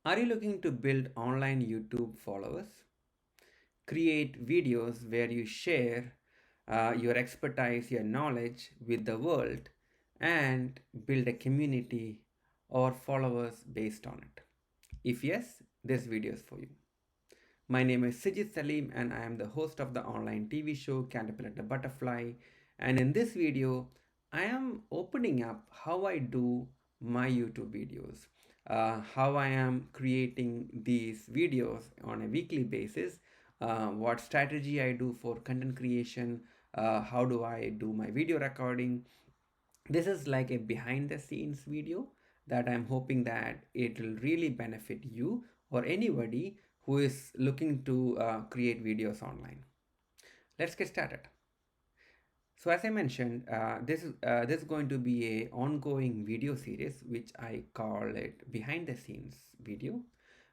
Are you looking to build online YouTube followers? Create videos where you share your expertise, your knowledge with the world, and build a community or followers based on it? If yes, this video is for you. My name is Sijith Salim and I am the host of the online TV show Caterpillar the Butterfly. And in this video, I am opening up how I do my YouTube videos, how I am creating these videos on a weekly basis, what strategy I do for content creation, how do I do my video recording. This is like a behind the scenes video that I'm hoping that it will really benefit you or anybody who is looking to create videos online. Let's get started. So as I mentioned, this is going to be a ongoing video series which I call it behind the scenes video,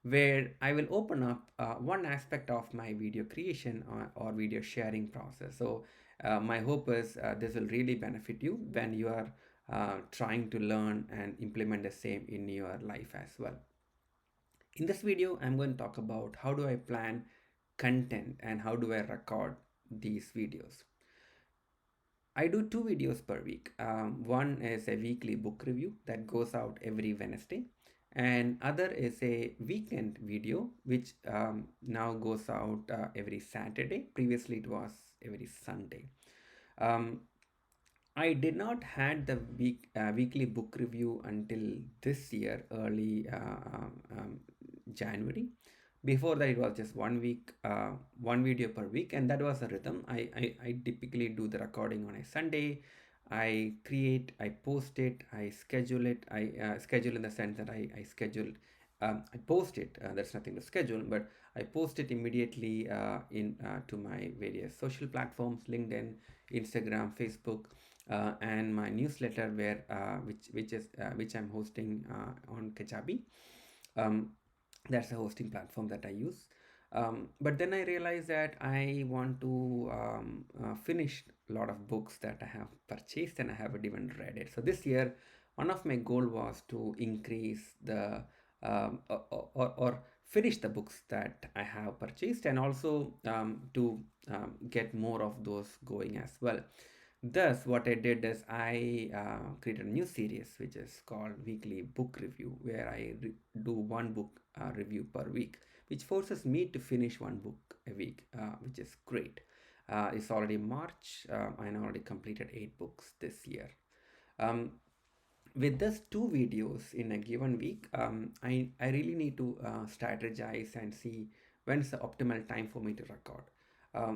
where I will open up one aspect of my video creation or video sharing process. So my hope is this will really benefit you when you are trying to learn and implement the same in your life as well. In this video, I'm going to talk about how do I plan content and how do I record these videos. I do two videos per week. One is a weekly book review that goes out every Wednesday, and other is a weekend video which now goes out every Saturday. Previously, it was every Sunday. Um, I did not had the weekly book review until this year, early January. Before that, it was just 1 week, one video per week, and that was the rhythm. I typically do the recording on a Sunday. I create, I post it, I schedule it. I schedule in the sense that I schedule, I post it. There's nothing to schedule, but I post it immediately in to my various social platforms: LinkedIn, Instagram, Facebook, and my newsletter, where which I'm hosting on Kajabi. Um, that's a hosting platform that I use. But then I realized that I want to finish a lot of books that I have purchased and I haven't even read it. So this year, one of my goal was to increase the or finish the books that I have purchased, and also to get more of those going as well. Thus, what I did is I created a new series which is called Weekly Book Review, where I do one book review per week, which forces me to finish one book a week, which is great. It's already March. I already completed 8 books this year. Um, with this two videos in a given week, I really need to strategize and see when's the optimal time for me to record.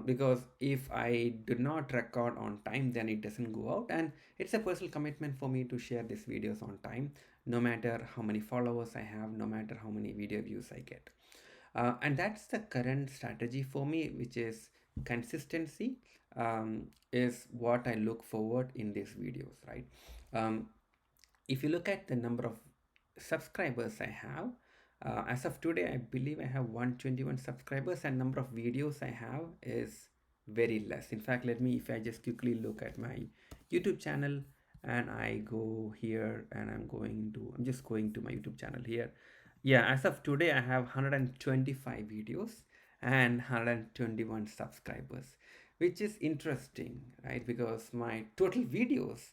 Because if I do not record on time, then it doesn't go out, and it's a personal commitment for me to share these videos on time, no matter how many followers I have, no matter how many video views I get. And that's the current strategy for me, which is consistency, is what I look forward in these videos, right? Um, if you look at the number of subscribers I have, as of today, I believe I have 121 subscribers, and number of videos I have is very less. In fact, if I just quickly look at my YouTube channel, and I go here, and I'm just going to my YouTube channel here. Yeah, as of today, I have 125 videos and 121 subscribers, which is interesting, right? Because my total videos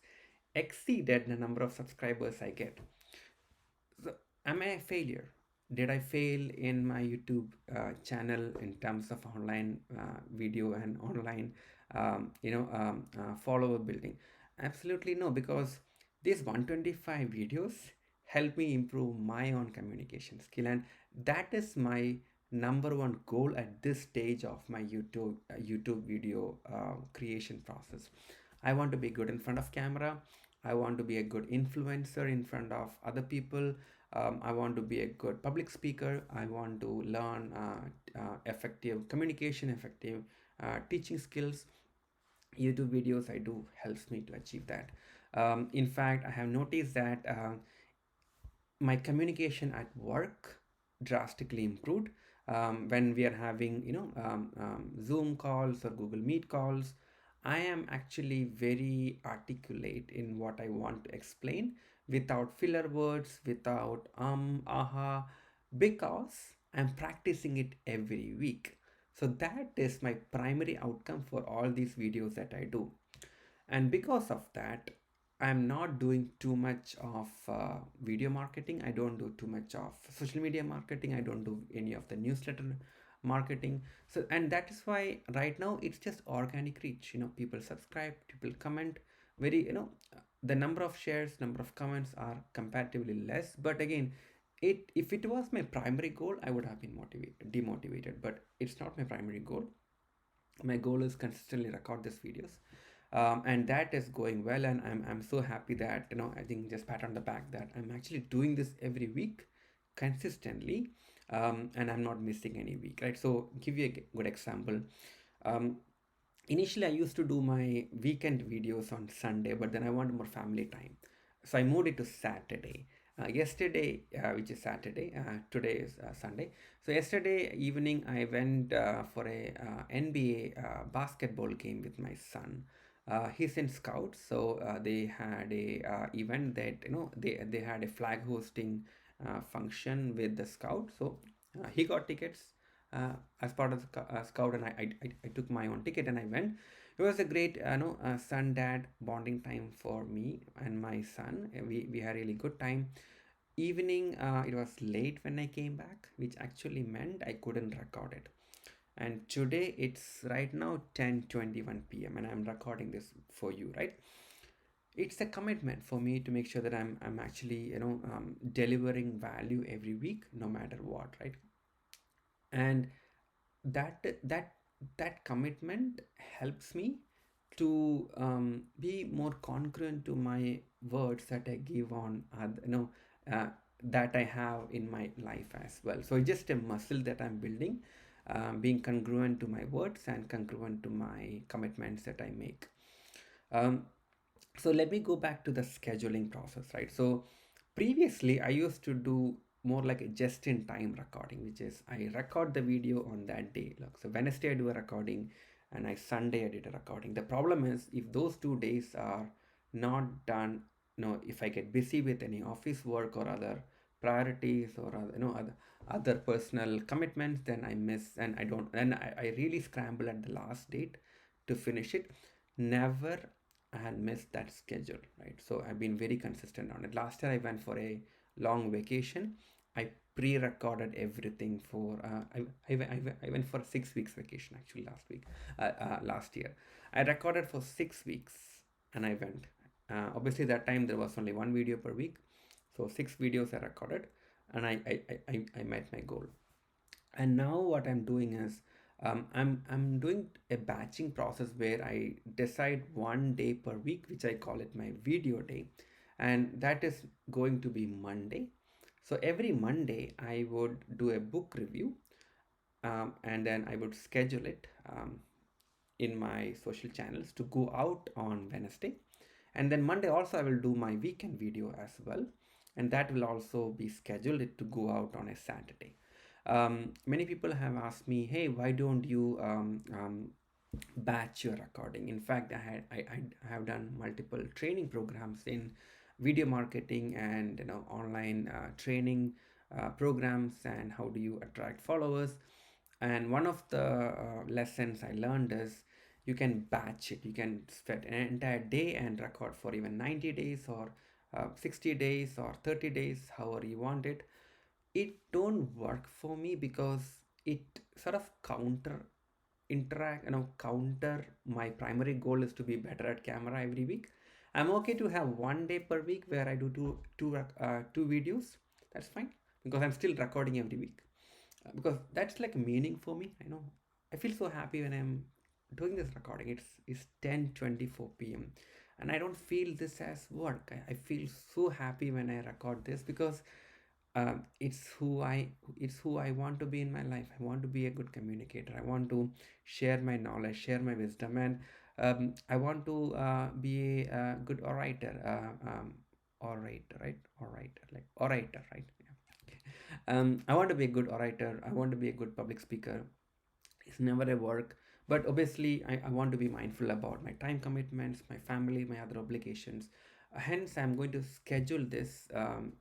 exceeded the number of subscribers I get. So, am I a failure? Did I fail in my YouTube channel in terms of online video and online, follower building? Absolutely no, because these 125 videos help me improve my own communication skill, and that is my number one goal at this stage of my YouTube video creation process. I want to be good in front of camera. I want to be a good influencer in front of other people. I want to be a good public speaker. I want to learn effective communication, effective teaching skills. YouTube videos I do helps me to achieve that. In fact, I have noticed that my communication at work drastically improved when we are having Zoom calls or Google Meet calls. I am actually very articulate in what I want to explain, without filler words, without aha, because I'm practicing it every week. So that is my primary outcome for all these videos that I do. And because of that, I'm not doing too much of video marketing. I don't do too much of social media marketing. I don't do any of the newsletter marketing. So, and that is why right now it's just organic reach. People subscribe, people comment. Very, the number of shares, number of comments are comparatively less. But again, if it was my primary goal, I would have been demotivated. But it's not my primary goal. My goal is consistently record these videos, and that is going well, and I'm so happy that, I think, just pat on the back that I'm actually doing this every week consistently, and I'm not missing any week, right? So give you a good example. um, Initially I used to do my weekend videos on Sunday, but then I wanted more family time, so I moved it to Saturday. Yesterday, which is Saturday, today is Sunday. So yesterday evening I went for a NBA basketball game with my son. He's in Scouts, so they had a event that, they had a flag hosting function with the Scout. So he got tickets as part of the Scout, and I took my own ticket and I went. It was a great, son dad bonding time for me and my son. We had a really good time. Evening, it was late when I came back, which actually meant I couldn't record it. And today it's right now 10:21 p.m. and I'm recording this for you, right? It's a commitment for me to make sure that I'm actually, delivering value every week, no matter what, right? And that commitment helps me to be more congruent to my words that I give on, uh, that I have in my life as well. So it's just a muscle that I'm building, being congruent to my words and congruent to my commitments that I make. um, so let me go back to the scheduling process, right? So previously I used to do more like a just in time recording, which is I record the video on that day. Look, so Wednesday I do a recording, and I Sunday I did a recording. The problem is, if those 2 days are not done, if I get busy with any office work or other priorities or other, other personal commitments, then I miss, and I don't, and I really scramble at the last date to finish it. Never I had missed that schedule, right? So I've been very consistent on it. Last year I went for a long vacation. I pre-recorded everything for I went for a 6 weeks vacation actually last year. I recorded for 6 weeks and I went. Obviously that time there was only one video per week, so 6 videos I recorded, and I met my goal. And now what I'm doing is, I'm doing a batching process where I decide one day per week, which I call it my video day, and that is going to be Monday. So every Monday I would do a book review, and then I would schedule it in my social channels to go out on Wednesday. And then Monday also I will do my weekend video as well, and that will also be scheduled to go out on a Saturday. Many people have asked me, hey, why don't you batch your recording? In fact, I have done multiple training programs in video marketing and, online training programs, and how do you attract followers. And one of the lessons I learned is, you can batch it. You can spend an entire day and record for even 90 days or 60 days or 30 days, however you want it. It don't work for me because it sort of counter my primary goal is to be better at camera every week. I'm okay to have one day per week where I do two videos. That's fine, because I'm still recording every week, because that's like meaning for me. I feel so happy when I'm doing this recording. It's 10:24 p.m. and I don't feel this as work. I feel so happy when I record this, because it's who I want to be in my life. I want to be a good communicator. I want to share my knowledge, share my wisdom, and I want to be a good orator. Orator, right? Orator, like orator, right? Yeah. Okay. I want to be a good orator. I want to be a good public speaker. It's never a work, but obviously I want to be mindful about my time commitments, my family, my other obligations. Hence, I'm going to schedule this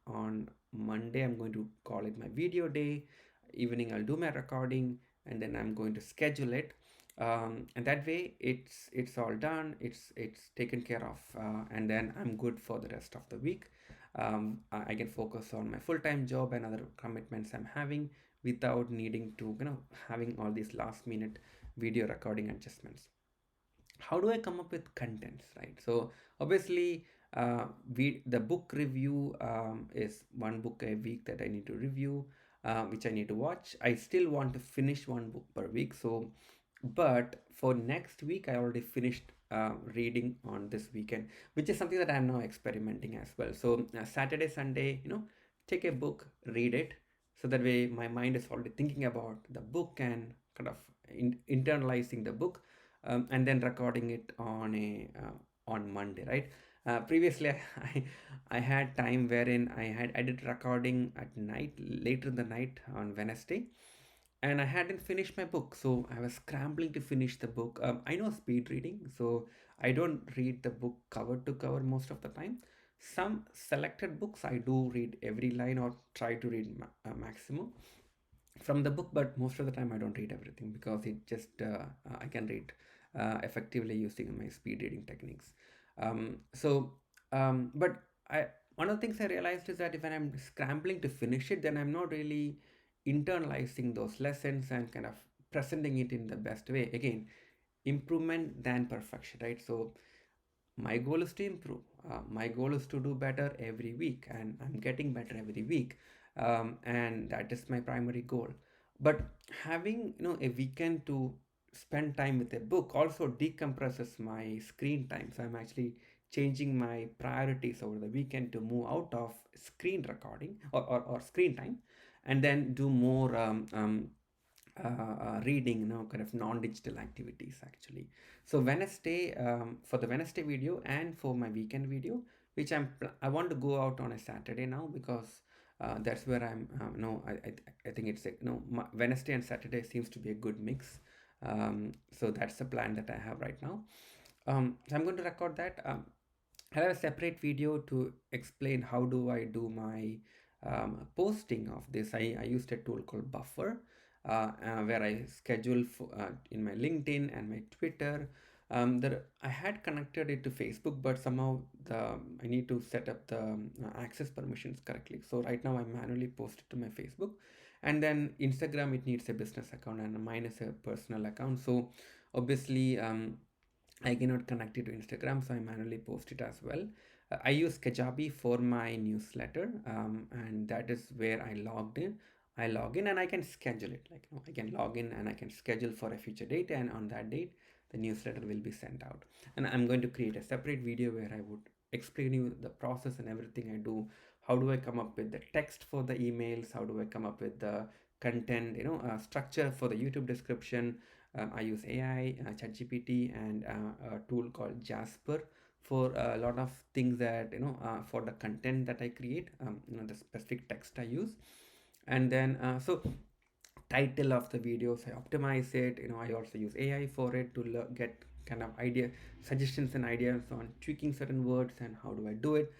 on Monday. I'm going to call it my video day. Evening, I'll do my recording, and then I'm going to schedule it. And that way, it's all done. It's taken care of, and then I'm good for the rest of the week. I can focus on my full-time job and other commitments I'm having without needing to, having all these last-minute video recording adjustments. How do I come up with contents, right? So obviously, the book review is one book a week that I need to review, which I need to watch. I still want to finish one book per week. So, but for next week, I already finished reading on this weekend, which is something that I'm now experimenting as well. So Saturday, Sunday, take a book, read it. So that way, my mind is already thinking about the book and kind of internalizing the book, and then recording it on Monday, right? Previously, I had time wherein I did recording at night, later in the night on Wednesday, and I hadn't finished my book, so I was scrambling to finish the book. I know speed reading, so I don't read the book cover to cover most of the time. Some selected books I do read every line or try to read maximum from the book, but most of the time I don't read everything because it just I can read effectively using my speed reading techniques. But I one of the things I realized is that if I'm scrambling to finish it, then I'm not really internalizing those lessons and kind of presenting it in the best way. Again, improvement than perfection, right? So my goal is to improve. My goal is to do better every week, and I'm getting better every week, and that is my primary goal. But having a weekend to spend time with a book also decompresses my screen time. So I'm actually changing my priorities over the weekend to move out of screen recording or screen time, and then do more reading, kind of non-digital activities actually. So Wednesday, for the Wednesday video and for my weekend video, which I want to go out on a Saturday now because that's where I'm. No, I think it's Wednesday and Saturday seems to be a good mix. So that's the plan that I have right now. So I'm going to record that. I have a separate video to explain how do I do my posting of this. I used a tool called Buffer, where I schedule in my LinkedIn and my Twitter. I had connected it to Facebook, but somehow I need to set up the access permissions correctly. So right now I manually post it to my Facebook, and then Instagram it needs a business account, and mine is a personal account. So obviously, I cannot connect it to Instagram, so I manually post it as well. I use Kajabi for my newsletter, and that is where I logged in. I log in and I can schedule it. Like I can log in and I can schedule for a future date, and on that date, the newsletter will be sent out. And I'm going to create a separate video where I would explain you the process and everything I do. How do I come up with the text for the emails? How do I come up with the content? Structure for the YouTube description. I use AI, ChatGPT, and a tool called Jasper for a lot of things that for the content that I create. The specific text I use, and then so title of the videos I optimize it. I also use AI for it to get kind of idea suggestions and ideas on tweaking certain words and how do I do it.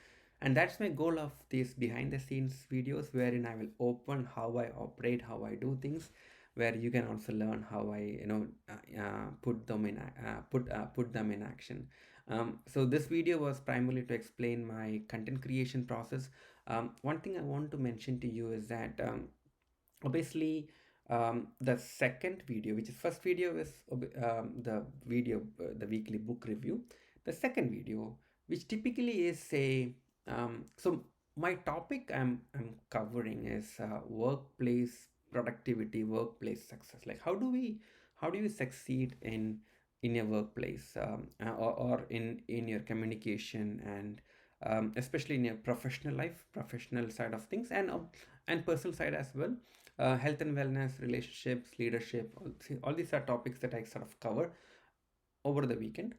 And that's my goal of these behind the scenes videos, wherein I will open how I operate, how I do things, where you can also learn how I put them in action. So this video was primarily to explain my content creation process. One thing I want to mention to you is that obviously, the second video, which is first video, is the weekly book review. The second video, which typically is so my topic I'm covering is workplace productivity, workplace success. Like how do you succeed in your workplace, or in your communication, and especially in your professional life, professional side of things, and personal side as well. Health and wellness, relationships, leadership, all these are topics that I sort of cover over the weekend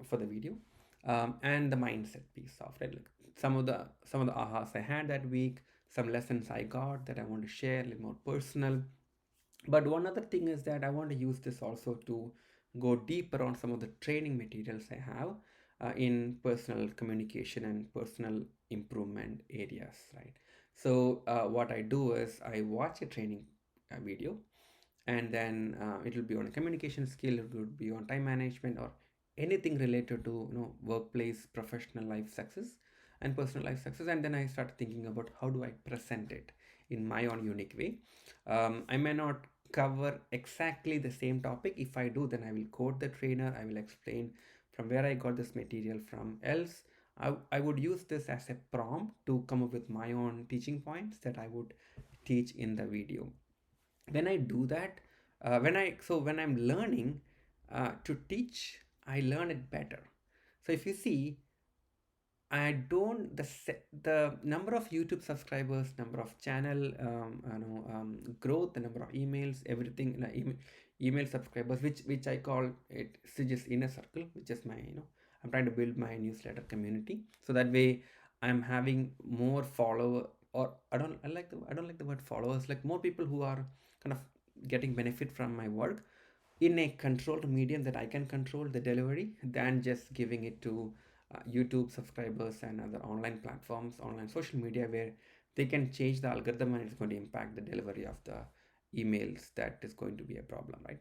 for the video. And the mindset piece of it, like some of the ahas I had that week, some lessons I got that I want to share, a little more personal. But one other thing is that I want to use this also to go deeper on some of the training materials I have. in personal communication and personal improvement areas, right? So what I do is I watch a training video, and then it will be on a communication skill, it will be on time management, or anything related to workplace, professional life success and personal life success. And then I start thinking about how do I present it in my own unique way. I may not cover exactly the same topic. If I do, then I will quote the trainer, I will explain from where I got this material from. Else I would use this as a prompt to come up with my own teaching points that I would teach in the video. When I do that, when I'm learning to teach, I learn it better. So if you see, I don't the number of YouTube subscribers, number of channel growth, the number of emails, everything, email subscribers, which I call it Sijith's inner circle, which is my I'm trying to build my newsletter community, so that way I'm having more follower, or I don't like the word followers, like more people who are kind of getting benefit from my work in a controlled medium that I can control the delivery, than just giving it to YouTube subscribers and other online platforms, online social media, where they can change the algorithm and it's going to impact the delivery of the emails. That is going to be a problem, right?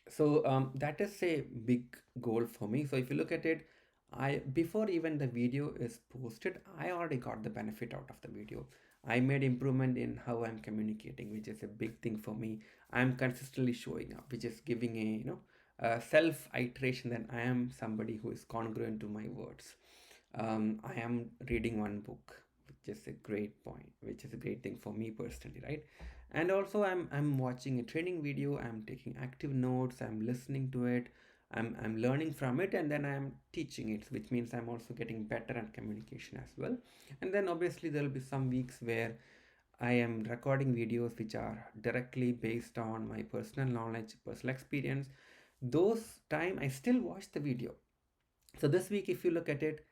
So that is a big goal for me. So if you look at it, I before even the video is posted, I already got the benefit out of the video. I made improvement in how I'm communicating, which is a big thing for me. I'm consistently showing up, which is giving a a self iteration that I am somebody who is congruent to my words. I am reading one book, which is a great point, which is a great thing for me personally, right? And also I'm watching a training video, I'm taking active notes, I'm listening to it, I'm learning from it, and then I'm teaching it, which means I'm also getting better at communication as well. And then obviously there'll be some weeks where I am recording videos which are directly based on my personal knowledge, personal experience. Those time I still watch the video. So this week, if you look at it,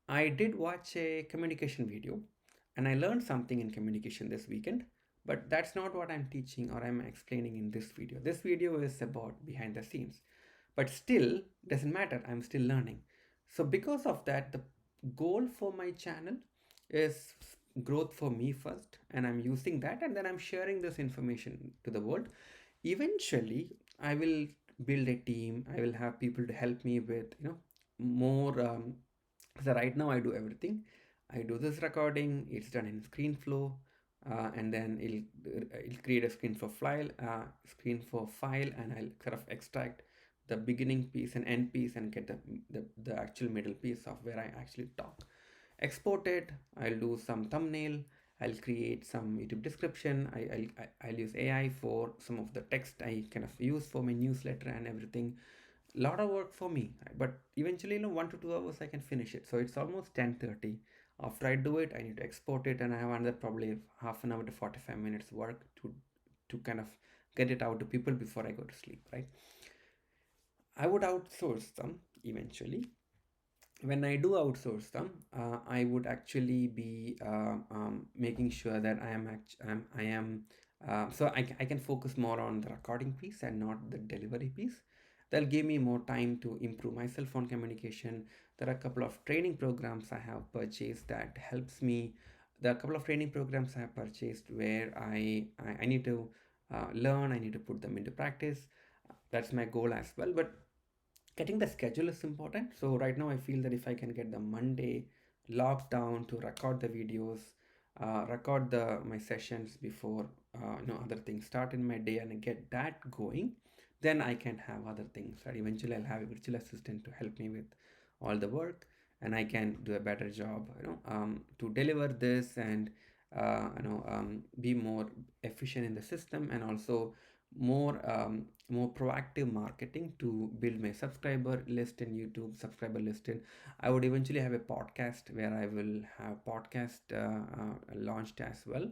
I did watch a communication video and I learned something in communication this weekend, but that's not what I'm teaching or I'm explaining in this video. This video is about behind the scenes, but still doesn't matter. I'm still learning. So because of that, the goal for my channel is growth for me first, and I'm using that, and then I'm sharing this information to the world. Eventually, I will build a team. I will have people to help me with more. So right now I do everything. I do this recording, it's done in ScreenFlow, and then it'll create a screen for file, and I'll sort of extract the beginning piece and end piece and get the actual middle piece of where I actually talk. Export it, I'll do some thumbnail, I'll create some YouTube description, I'll use AI for some of the text I kind of use for my newsletter and everything. Lot of work for me, but eventually 1 to 2 hours I can finish it. So it's almost 10:30. After I do it, I need to export it, and I have another probably half an hour to 45 minutes work to kind of get it out to people before I go to sleep, right? I would outsource them eventually. When I do outsource them, I would actually be making sure that I am so I can focus more on the recording piece and not the delivery piece. That'll give me more time to improve myself on communication. There are a couple of training programs I have purchased that helps me. There are a couple of training programs I have purchased where I need to learn. I need to put them into practice. That's my goal as well. But getting the schedule is important. So right now I feel that if I can get the Monday locked down to record the videos, record the my sessions before other things start in my day, and I get that going, then I can have other things, right? Eventually I'll have a virtual assistant to help me with all the work, and I can do a better job to deliver this, and be more efficient in the system, and also more proactive marketing to build my subscriber list in YouTube, subscriber list in. I would eventually have a podcast where I will have podcast launched as well.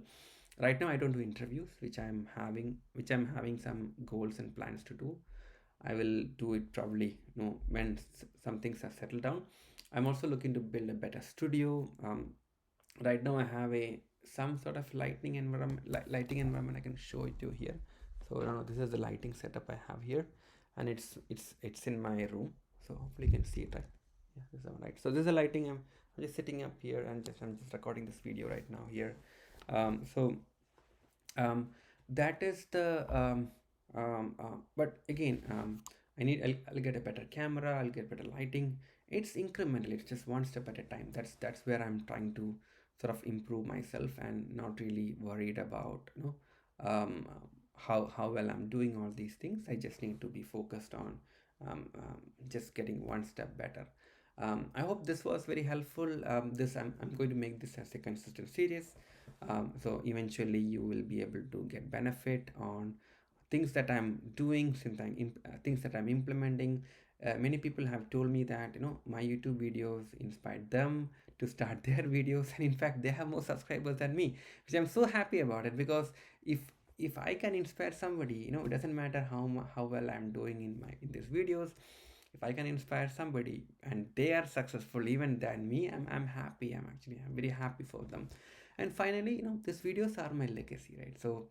Right now I don't do interviews, which I'm having some goals and plans to do. I will do it probably when some things are settled down. I'm also looking to build a better studio. Right now I have a some sort of lighting environment. I can show it to you here. So this is the lighting setup I have here, and it's in my room, so hopefully you can see it, right? Yeah, this is the one, right? So this is the lighting. I'm just sitting up here and I'm just recording this video right now here. So um, that is the but again, I'll get a better camera, I'll get better lighting. It's incremental, it's just one step at a time. That's where I'm trying to sort of improve myself and not really worried about, how well I'm doing all these things. I just need to be focused on just getting one step better. I hope this was very helpful. This I'm going to make this as a consistent series. So eventually you will be able to get benefit on things that I'm doing, since things that I'm implementing. Many people have told me that my YouTube videos inspired them to start their videos, and in fact they have more subscribers than me, which I'm so happy about it. Because if if I can inspire somebody, it doesn't matter how well I'm doing in these videos. If I can inspire somebody and they are successful even than me, I'm happy. I'm very happy for them. And finally, these videos are my legacy, right? So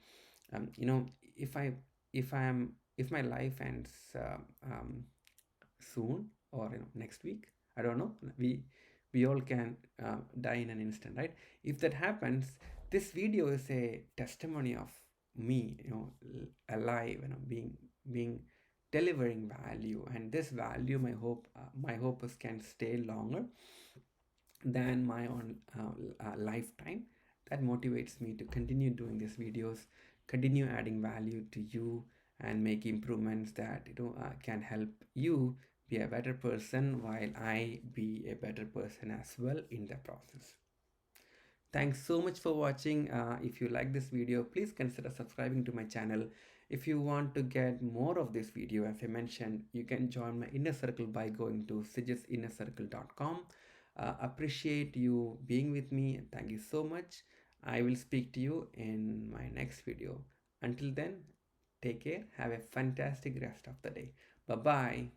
you know if I if my life ends soon, or next week, I don't know, we all can die in an instant, right? If that happens, this video is a testimony of me, alive, being delivering value. And this value, my hope is can stay longer than my own lifetime. That motivates me to continue doing these videos, continue adding value to you, and make improvements that can help you be a better person, while I be a better person as well in the process. Thanks so much for watching. If you like this video, please consider subscribing to my channel. If you want to get more of this video, as I mentioned, you can join my inner circle by going to sijithinnercircle.com. Appreciate you being with me. Thank you so much. I will speak to you in my next video. Until then, take care. Have a fantastic rest of the day. Bye bye.